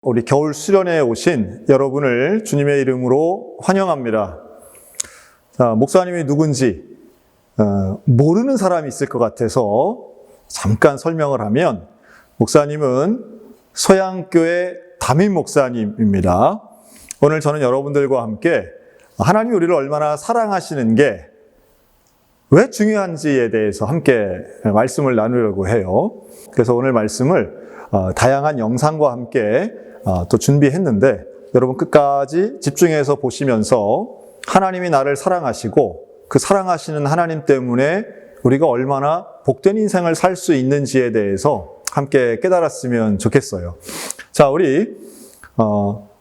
우리 겨울 수련회에 오신 여러분을 주님의 이름으로 환영합니다. 자, 목사님이 누군지 모르는 사람이 있을 것 같아서 잠깐 설명을 하면, 목사님은 서양교회 담임 목사님입니다. 오늘 저는 여러분들과 함께 하나님이 우리를 얼마나 사랑하시는 게 왜 중요한지에 대해서 함께 말씀을 나누려고 해요. 그래서 오늘 말씀을 다양한 영상과 함께 또 준비했는데, 여러분 끝까지 집중해서 보시면서 하나님이 나를 사랑하시고 그 사랑하시는 하나님 때문에 우리가 얼마나 복된 인생을 살 수 있는지에 대해서 함께 깨달았으면 좋겠어요. 자, 우리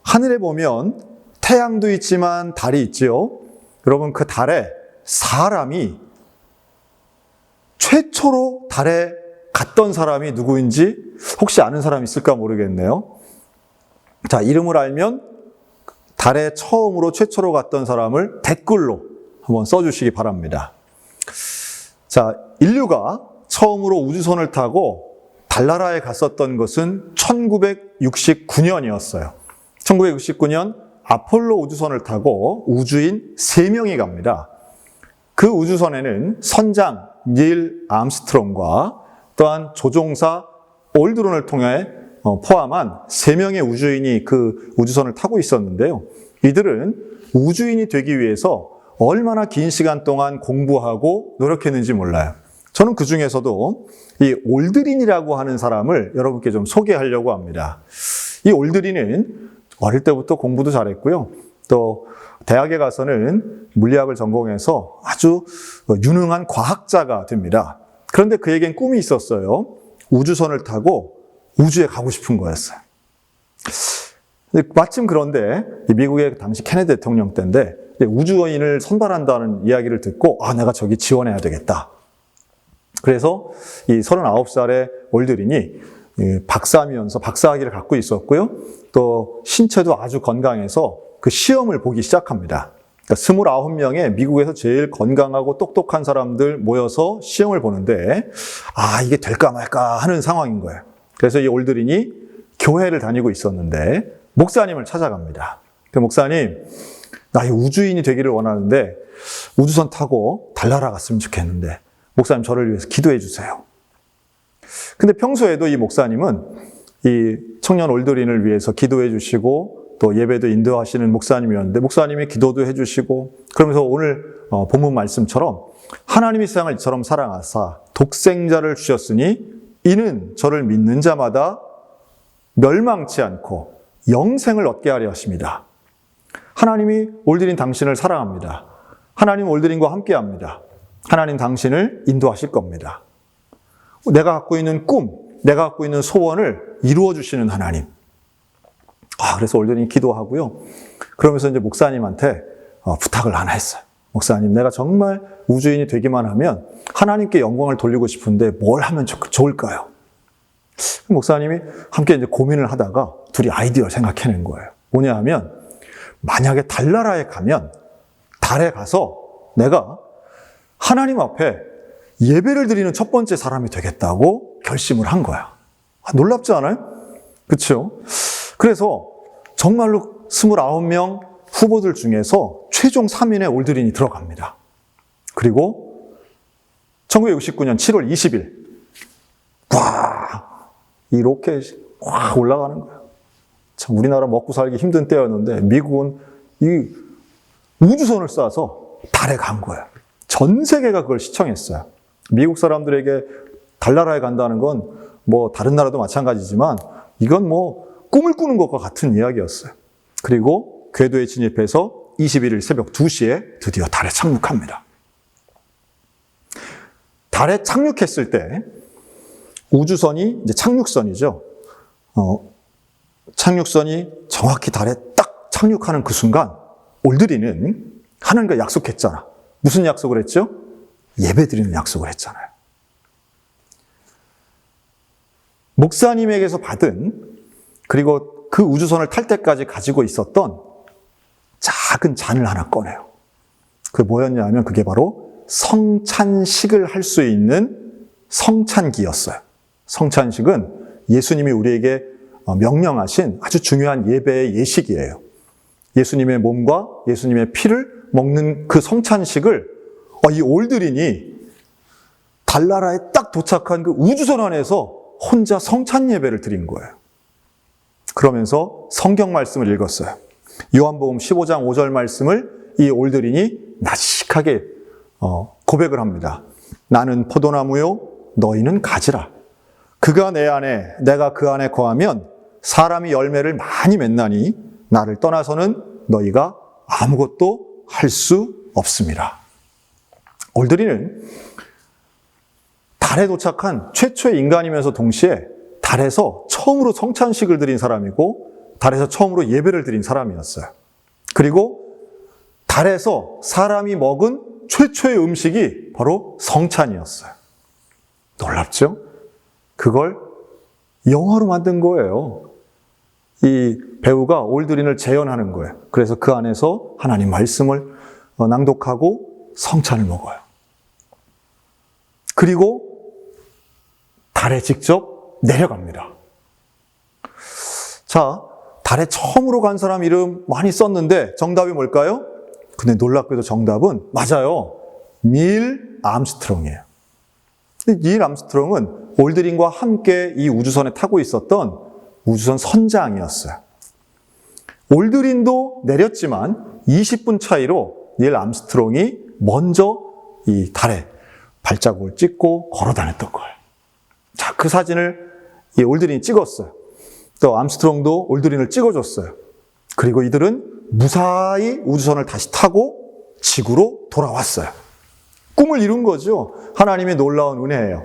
하늘에 보면 태양도 있지만 달이 있지요. 여러분, 그 달에 사람이 최초로 달에 갔던 사람이 누구인지 혹시 아는 사람 있을까 모르겠네요. 자, 이름을 알면 달에 처음으로 최초로 갔던 사람을 댓글로 한번 써주시기 바랍니다. 자, 인류가 처음으로 우주선을 타고 달나라에 갔었던 것은 1969년이었어요. 1969년 아폴로 우주선을 타고 우주인 3명이 갑니다. 그 우주선에는 선장 닐 암스트롱과 또한 조종사 올드론을 통해 포함한 3명의 우주인이 그 우주선을 타고 있었는데요. 이들은 우주인이 되기 위해서 얼마나 긴 시간 동안 공부하고 노력했는지 몰라요. 저는 그 중에서도 이 올드린이라고 하는 사람을 여러분께 좀 소개하려고 합니다. 이 올드린은 어릴 때부터 공부도 잘했고요. 또 대학에 가서는 물리학을 전공해서 아주 유능한 과학자가 됩니다. 그런데 그에겐 꿈이 있었어요. 우주선을 타고 우주에 가고 싶은 거였어요. 마침 그런데 미국의 당시 케네디 대통령 때인데 우주인을 선발한다는 이야기를 듣고 내가 저기 지원해야 되겠다. 그래서 이 39살의 올드린이 박사면서 박사학위를 갖고 있었고요. 또 신체도 아주 건강해서 그 시험을 보기 시작합니다. 그러니까 29명의 미국에서 제일 건강하고 똑똑한 사람들 모여서 시험을 보는데 이게 될까 말까 하는 상황인 거예요. 그래서 이 올드린이 교회를 다니고 있었는데 목사님을 찾아갑니다. 그 목사님, 나 이 우주인이 되기를 원하는데 우주선 타고 달나라 갔으면 좋겠는데 목사님 저를 위해서 기도해 주세요. 근데 평소에도 이 목사님은 이 청년 올드린을 위해서 기도해 주시고 또 예배도 인도하시는 목사님이었는데 목사님이 기도도 해주시고, 그러면서 오늘 본문 말씀처럼 하나님이 세상을 이처럼 사랑하사 독생자를 주셨으니 이는 저를 믿는 자마다 멸망치 않고 영생을 얻게 하려 하십니다. 하나님이 올드린 당신을 사랑합니다. 하나님 올드린과 함께합니다. 하나님 당신을 인도하실 겁니다. 내가 갖고 있는 꿈, 내가 갖고 있는 소원을 이루어 주시는 하나님. 그래서 올드린이 기도하고요. 그러면서 이제 목사님한테 부탁을 하나 했어요. 목사님, 내가 정말 우주인이 되기만 하면 하나님께 영광을 돌리고 싶은데 뭘 하면 좋을까요? 목사님이 함께 이제 고민을 하다가 둘이 아이디어를 생각해낸 거예요. 뭐냐 하면, 만약에 달나라에 가면 달에 가서 내가 하나님 앞에 예배를 드리는 첫 번째 사람이 되겠다고 결심을 한 거야. 놀랍지 않아요? 그렇죠? 그래서 정말로 29명 후보들 중에서 최종 3인의 올드린이 들어갑니다. 그리고 1969년 7월 20일 이 로켓이 확 올라가는 거예요. 참 우리나라 먹고 살기 힘든 때였는데 미국은 이 우주선을 쏴서 달에 간 거예요. 전 세계가 그걸 시청했어요. 미국 사람들에게 달나라에 간다는 건 뭐 다른 나라도 마찬가지지만 이건 뭐 꿈을 꾸는 것과 같은 이야기였어요. 그리고 궤도에 진입해서 21일 새벽 2시에 드디어 달에 착륙합니다. 달에 착륙했을 때 우주선이 이제 착륙선이죠. 착륙선이 정확히 달에 딱 착륙하는 그 순간 올드린은 하나님과 약속했잖아. 무슨 약속을 했죠? 예배드리는 약속을 했잖아요. 목사님에게서 받은, 그리고 그 우주선을 탈 때까지 가지고 있었던 작은 잔을 하나 꺼내요. 그게 뭐였냐 하면 그게 바로 성찬식을 할 수 있는 성찬기였어요. 성찬식은 예수님이 우리에게 명령하신 아주 중요한 예배의 예식이에요. 예수님의 몸과 예수님의 피를 먹는 그 성찬식을 이 올드린이 달나라에 딱 도착한 그 우주선 안에서 혼자 성찬 예배를 드린 거예요. 그러면서 성경 말씀을 읽었어요. 요한복음 15장 5절 말씀을 이 올드린이 나직하게 고백을 합니다. 나는 포도나무요, 너희는 가지라. 그가 내 안에, 내가 그 안에 거하면 사람이 열매를 많이 맺나니 나를 떠나서는 너희가 아무것도 할 수 없습니다. 올드린은 달에 도착한 최초의 인간이면서 동시에 달에서 처음으로 성찬식을 드린 사람이고 달에서 처음으로 예배를 드린 사람이었어요. 그리고 달에서 사람이 먹은 최초의 음식이 바로 성찬이었어요. 놀랍죠? 그걸 영화로 만든 거예요. 이 배우가 올드린을 재현하는 거예요. 그래서 그 안에서 하나님 말씀을 낭독하고 성찬을 먹어요. 그리고 달에 직접 내려갑니다. 자, 달에 처음으로 간 사람 이름 많이 썼는데 정답이 뭘까요? 근데 놀랍게도 정답은 맞아요. 닐 암스트롱이에요. 닐 암스트롱은 올드린과 함께 이 우주선에 타고 있었던 우주선 선장이었어요. 올드린도 내렸지만 20분 차이로 닐 암스트롱이 먼저 이 달에 발자국을 찍고 걸어 다녔던 거예요. 자, 그 사진을 이 올드린이 찍었어요. 또 암스트롱도 올드린을 찍어줬어요. 그리고 이들은 무사히 우주선을 다시 타고 지구로 돌아왔어요. 꿈을 이룬 거죠. 하나님의 놀라운 은혜예요.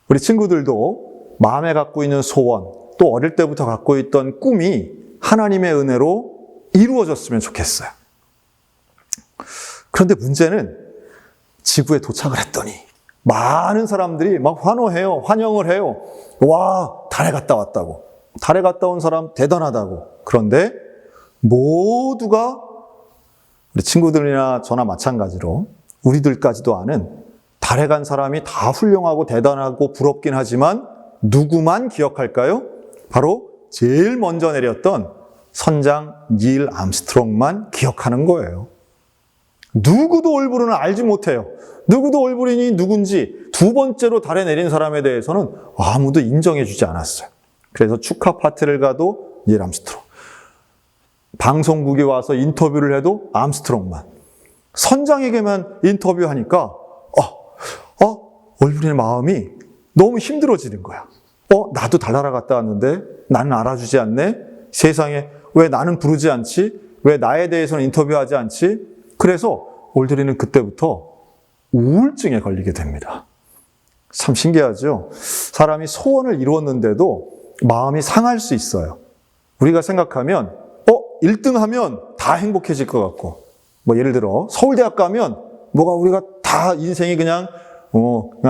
우리 친구들도 마음에 갖고 있는 소원, 또 어릴 때부터 갖고 있던 꿈이 하나님의 은혜로 이루어졌으면 좋겠어요. 그런데 문제는 지구에 도착을 했더니 많은 사람들이 막 환호해요. 환영을 해요. 와, 달에 갔다 왔다고. 달에 갔다 온 사람 대단하다고. 그런데 모두가 우리 친구들이나 저나 마찬가지로 우리들까지도 아는 달에 간 사람이 다 훌륭하고 대단하고 부럽긴 하지만 누구만 기억할까요? 바로 제일 먼저 내렸던 선장 닐 암스트롱만 기억하는 거예요. 누구도 올브린을 알지 못해요. 누구도 올브린이 누군지 두 번째로 달에 내린 사람에 대해서는 아무도 인정해주지 않았어요. 그래서 축하 파티를 가도 닐 암스트롱. 방송국에 와서 인터뷰를 해도 암스트롱만. 선장에게만 인터뷰하니까 올브린의 마음이 너무 힘들어지는 거야. 나도 달나라 갔다 왔는데 나는 알아주지 않네? 세상에 왜 나는 부르지 않지? 왜 나에 대해서는 인터뷰하지 않지? 그래서 올드린은 그때부터 우울증에 걸리게 됩니다. 참 신기하죠? 사람이 소원을 이루었는데도 마음이 상할 수 있어요. 우리가 생각하면 1등 하면 다 행복해질 것 같고, 예를 들어 서울대학 가면 우리가 다 인생이 그냥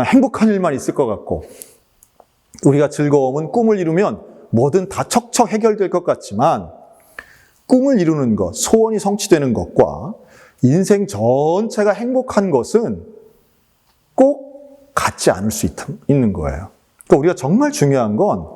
행복한 일만 있을 것 같고, 우리가 즐거움은 꿈을 이루면 뭐든 다 척척 해결될 것 같지만 꿈을 이루는 것, 소원이 성취되는 것과 인생 전체가 행복한 것은 꼭 같지 않을 수 있는 거예요. 그러니까 우리가 정말 중요한 건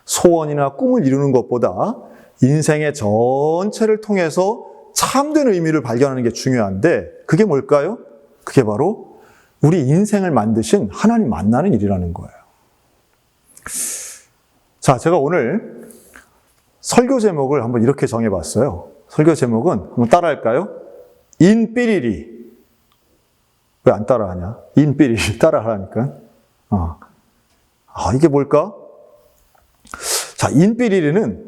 소원이나 꿈을 이루는 것보다 인생의 전체를 통해서 참된 의미를 발견하는 게 중요한데 그게 뭘까요? 그게 바로 우리 인생을 만드신 하나님 만나는 일이라는 거예요. 자, 제가 오늘 설교 제목을 한번 이렇게 정해봤어요. 설교 제목은 한번 따라할까요? 인삐리리. 왜 안 따라하냐? 인삐리리 따라하라니까. 이게 뭘까? 자, 인삐리리는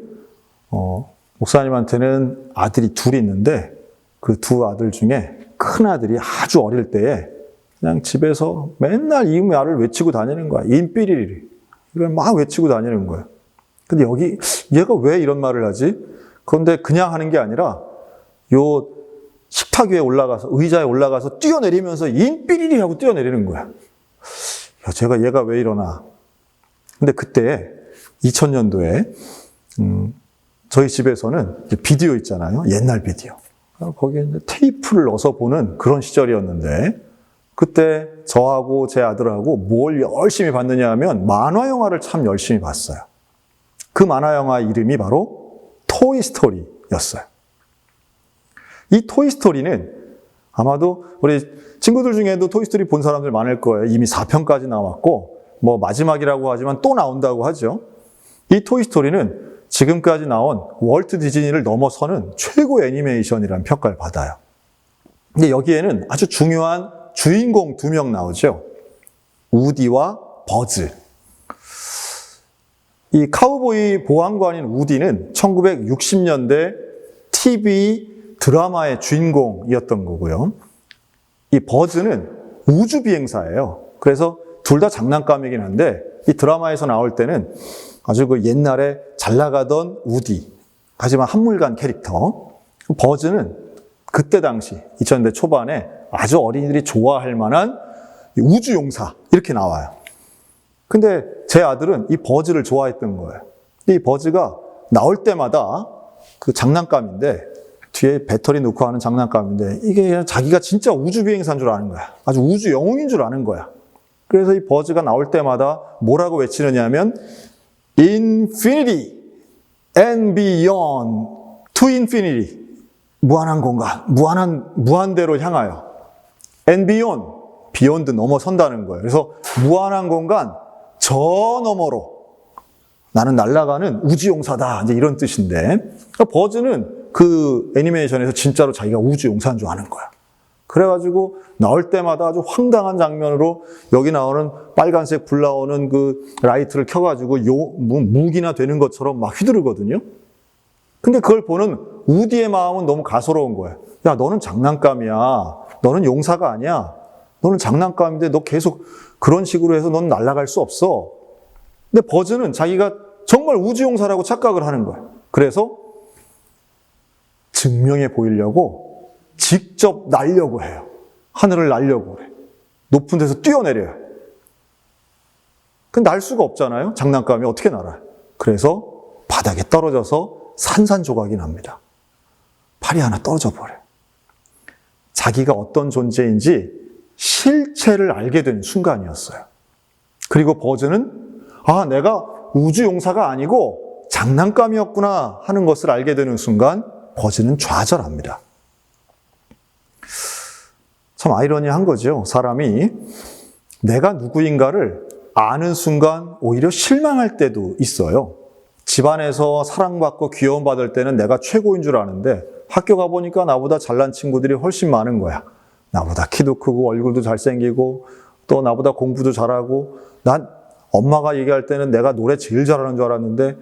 목사님한테는 아들이 둘이 있는데 그 두 아들 중에 큰 아들이 아주 어릴 때에 그냥 집에서 맨날 이 말을 외치고 다니는 거야. 인삐리리. 이걸 막 외치고 다니는 거예요. 근데 얘가 왜 이런 말을 하지? 그런데 그냥 하는 게 아니라 요 식탁 위에 올라가서, 의자에 올라가서 뛰어내리면서 인삐리리 하고 뛰어내리는 거야. 얘가 왜 이러나. 근데 그때 2000년도에 저희 집에서는 비디오 있잖아요. 옛날 비디오. 거기에 이제 테이프를 넣어서 보는 그런 시절이었는데, 그때 저하고 제 아들하고 뭘 열심히 봤느냐 하면 만화 영화를 참 열심히 봤어요. 그 만화 영화 이름이 바로 토이스토리였어요. 이 토이스토리는 아마도 우리 친구들 중에도 토이스토리 본 사람들 많을 거예요. 이미 4편까지 나왔고 뭐 마지막이라고 하지만 또 나온다고 하죠. 이 토이스토리는 지금까지 나온 월트 디즈니를 넘어서는 최고 애니메이션이라는 평가를 받아요. 근데 여기에는 아주 중요한 주인공 2명 나오죠. 우디와 버즈. 이 카우보이 보안관인 우디는 1960년대 TV 드라마의 주인공이었던 거고요. 이 버즈는 우주비행사예요. 그래서 둘 다 장난감이긴 한데 이 드라마에서 나올 때는 아주 그 옛날에 잘 나가던 우디, 하지만 한물간 캐릭터. 버즈는 그때 당시 2000년대 초반에 아주 어린이들이 좋아할 만한 우주용사 이렇게 나와요. 근데 제 아들은 이 버즈를 좋아했던 거예요. 이 버즈가 나올 때마다 그 장난감인데 뒤에 배터리 넣고 하는 장난감인데 이게 자기가 진짜 우주비행사인 줄 아는 거야. 아주 우주 영웅인 줄 아는 거야. 그래서 이 버즈가 나올 때마다 뭐라고 외치느냐 하면 Infinity and Beyond to Infinity. 무한한 공간, 무한대로 향하여. And Beyond, Beyond 넘어선다는 거예요. 그래서 무한한 공간, 저 너머로 나는 날아가는 우주용사다. 이제 이런 뜻인데, 그러니까 버즈는 그 애니메이션에서 진짜로 자기가 우주용사인 줄 아는 거야. 그래가지고 나올 때마다 아주 황당한 장면으로 여기 나오는 빨간색 불 나오는 그 라이트를 켜가지고 무기나 되는 것처럼 막 휘두르거든요. 근데 그걸 보는 우디의 마음은 너무 가소로운 거예요. 야, 너는 장난감이야. 너는 용사가 아니야. 너는 장난감인데 너 계속 그런 식으로 해서 넌 날아갈 수 없어. 근데 버즈는 자기가 정말 우주용사라고 착각을 하는 거예요. 그래서 증명해 보이려고 직접 날려고 해요. 하늘을 날려고 해. 높은 데서 뛰어내려요. 근데 날 수가 없잖아요. 장난감이 어떻게 날아요. 그래서 바닥에 떨어져서 산산조각이 납니다. 팔이 하나 떨어져 버려요. 자기가 어떤 존재인지 실체를 알게 된 순간이었어요. 그리고 버즈는 내가 우주용사가 아니고 장난감이었구나 하는 것을 알게 되는 순간 버즈는 좌절합니다. 참 아이러니한 거죠. 사람이 내가 누구인가를 아는 순간 오히려 실망할 때도 있어요. 집안에서 사랑받고 귀여움받을 때는 내가 최고인 줄 아는데 학교 가보니까 나보다 잘난 친구들이 훨씬 많은 거야. 나보다 키도 크고 얼굴도 잘생기고 또 나보다 공부도 잘하고 난 엄마가 얘기할 때는 내가 노래 제일 잘하는 줄 알았는데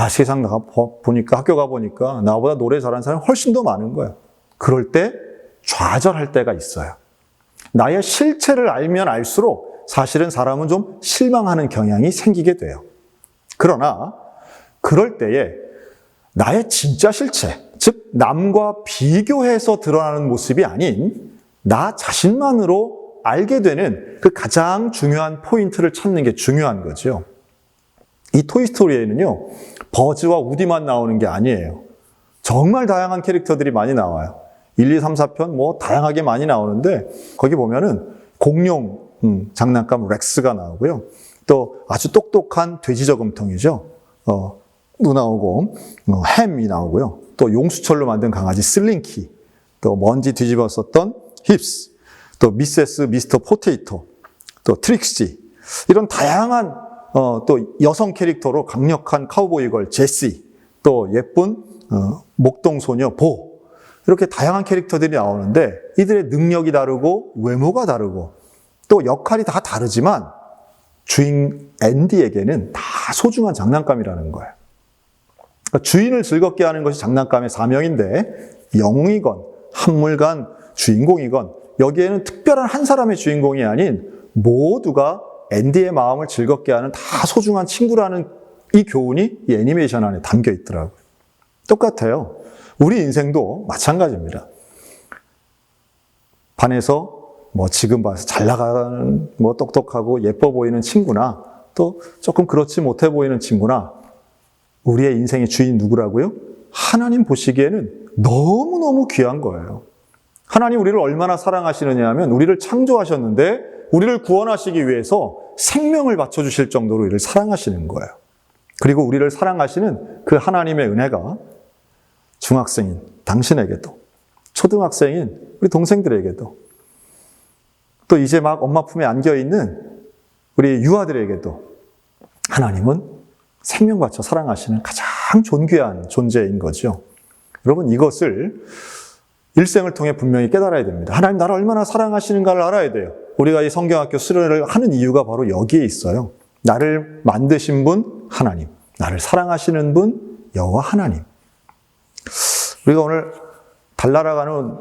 세상 보니까 학교 가보니까 나보다 노래 잘하는 사람이 훨씬 더 많은 거야. 그럴 때 좌절할 때가 있어요. 나의 실체를 알면 알수록 사실은 사람은 좀 실망하는 경향이 생기게 돼요. 그러나 그럴 때에 나의 진짜 실체, 즉 남과 비교해서 드러나는 모습이 아닌 나 자신만으로 알게 되는 그 가장 중요한 포인트를 찾는 게 중요한 거죠. 이 토이스토리에는요, 버즈와 우디만 나오는 게 아니에요. 정말 다양한 캐릭터들이 많이 나와요. 1, 2, 3, 4편 뭐 다양하게 많이 나오는데 거기 보면은 공룡 장난감 렉스가 나오고요. 또 아주 똑똑한 돼지 저금통이죠. 도 나오고 햄이 나오고요. 또 용수철로 만든 강아지 슬링키, 또 먼지 뒤집어 썼던 힙스, 또 미스터 포테이토, 또 트릭시, 이런 다양한 또 여성 캐릭터로 강력한 카우보이걸 제시, 또 예쁜 목동소녀 보, 이렇게 다양한 캐릭터들이 나오는데 이들의 능력이 다르고 외모가 다르고 또 역할이 다 다르지만 주인 앤디에게는 다 소중한 장난감이라는 거예요. 그러니까 주인을 즐겁게 하는 것이 장난감의 사명인데 영웅이건 한물간 주인공이건 여기에는 특별한 한 사람의 주인공이 아닌 모두가 앤디의 마음을 즐겁게 하는 다 소중한 친구라는 이 교훈이 이 애니메이션 안에 담겨 있더라고요. 똑같아요. 우리 인생도 마찬가지입니다. 반에서 지금 봐서 잘 나가는 똑똑하고 예뻐 보이는 친구나 또 조금 그렇지 못해 보이는 친구나 우리의 인생의 주인 누구라고요? 하나님 보시기에는 너무너무 귀한 거예요. 하나님 우리를 얼마나 사랑하시느냐 하면 우리를 창조하셨는데 우리를 구원하시기 위해서 생명을 바쳐주실 정도로 우리를 사랑하시는 거예요. 그리고 우리를 사랑하시는 그 하나님의 은혜가 중학생인 당신에게도, 초등학생인 우리 동생들에게도, 또 이제 막 엄마 품에 안겨있는 우리 유아들에게도 하나님은 생명 바쳐 사랑하시는 가장 존귀한 존재인 거죠. 여러분, 이것을 일생을 통해 분명히 깨달아야 됩니다. 하나님 나를 얼마나 사랑하시는가를 알아야 돼요. 우리가 이 성경학교 수련회를 하는 이유가 바로 여기에 있어요. 나를 만드신 분 하나님, 나를 사랑하시는 분 여호와 하나님. 우리가 오늘 달나라가는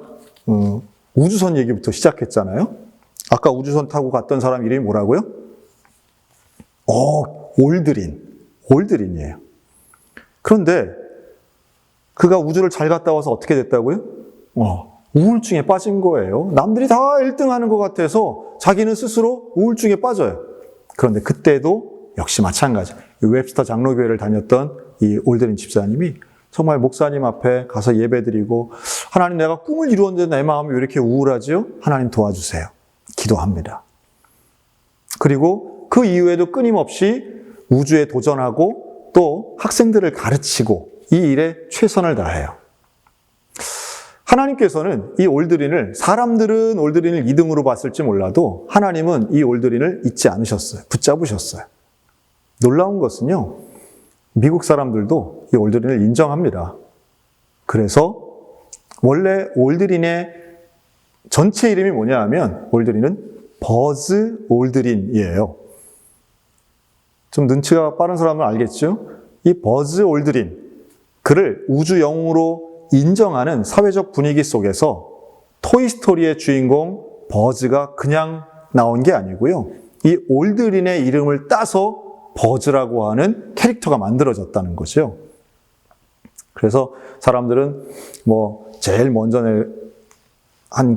우주선 얘기부터 시작했잖아요. 아까 우주선 타고 갔던 사람 이름이 뭐라고요? 올드린이에요. 그런데 그가 우주를 잘 갔다 와서 어떻게 됐다고요? 우울증에 빠진 거예요. 남들이 다 1등 하는 것 같아서 자기는 스스로 우울증에 빠져요. 그런데 그때도 역시 마찬가지. 웹스터 장로교회를 다녔던 이 올드린 집사님이 정말 목사님 앞에 가서 예배드리고 하나님 내가 꿈을 이루었는데 내 마음이 왜 이렇게 우울하지요? 하나님 도와주세요. 기도합니다. 그리고 그 이후에도 끊임없이 우주에 도전하고 또 학생들을 가르치고 이 일에 최선을 다해요. 하나님께서는 이 올드린을, 사람들은 올드린을 2등으로 봤을지 몰라도 하나님은 이 올드린을 잊지 않으셨어요. 붙잡으셨어요. 놀라운 것은요, 미국 사람들도 이 올드린을 인정합니다. 그래서 원래 올드린의 전체 이름이 뭐냐 하면 올드린은 버즈 올드린이에요. 좀 눈치가 빠른 사람은 알겠죠? 이 버즈 올드린, 그를 우주 영웅으로 인정하는 사회적 분위기 속에서 토이스토리의 주인공 버즈가 그냥 나온 게 아니고요. 이 올드린의 이름을 따서 버즈라고 하는 캐릭터가 만들어졌다는 거죠. 그래서 사람들은 제일 먼저 한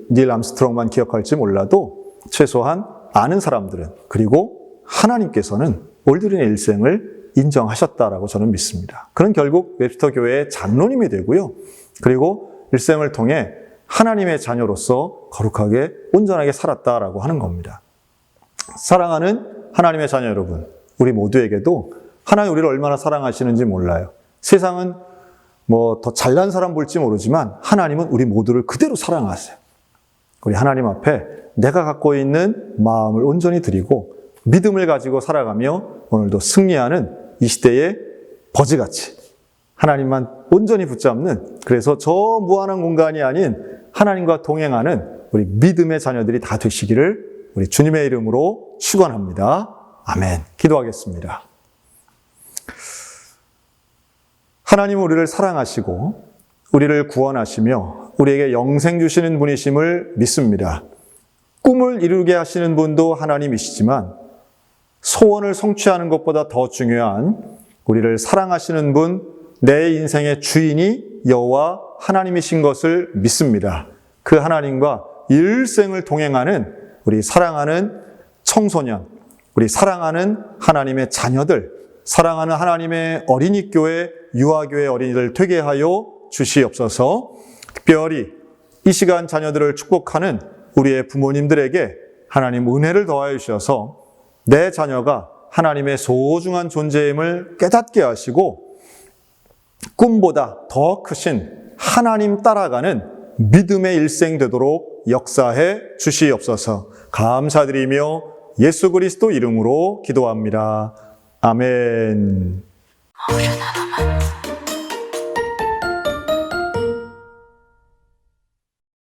닐 암스트롱만 기억할지 몰라도 최소한 아는 사람들은, 그리고 하나님께서는 올드린의 일생을 인정하셨다라고 저는 믿습니다. 그는 결국 웹스터 교회의 장로님이 되고요. 그리고 일생을 통해 하나님의 자녀로서 거룩하게 온전하게 살았다라고 하는 겁니다. 사랑하는 하나님의 자녀 여러분, 우리 모두에게도 하나님 우리를 얼마나 사랑하시는지 몰라요. 세상은 더 잘난 사람 볼지 모르지만 하나님은 우리 모두를 그대로 사랑하세요. 우리 하나님 앞에 내가 갖고 있는 마음을 온전히 드리고 믿음을 가지고 살아가며 오늘도 승리하는 이 시대의 버즈같이 하나님만 온전히 붙잡는, 그래서 저 무한한 공간이 아닌 하나님과 동행하는 우리 믿음의 자녀들이 다 되시기를 우리 주님의 이름으로 축원합니다. 아멘. 기도하겠습니다. 하나님은 우리를 사랑하시고 우리를 구원하시며 우리에게 영생 주시는 분이심을 믿습니다. 꿈을 이루게 하시는 분도 하나님이시지만 소원을 성취하는 것보다 더 중요한 우리를 사랑하시는 분, 내 인생의 주인이 여호와 하나님이신 것을 믿습니다. 그 하나님과 일생을 동행하는 우리 사랑하는 청소년, 우리 사랑하는 하나님의 자녀들, 사랑하는 하나님의 어린이 교회, 유아교회 어린이들 되게 하여 주시옵소서. 특별히 이 시간 자녀들을 축복하는 우리의 부모님들에게 하나님 은혜를 더하여 주셔서 내 자녀가 하나님의 소중한 존재임을 깨닫게 하시고 꿈보다 더 크신 하나님 따라가는 믿음의 일생 되도록 역사해 주시옵소서. 감사드리며 예수 그리스도 이름으로 기도합니다. 아멘.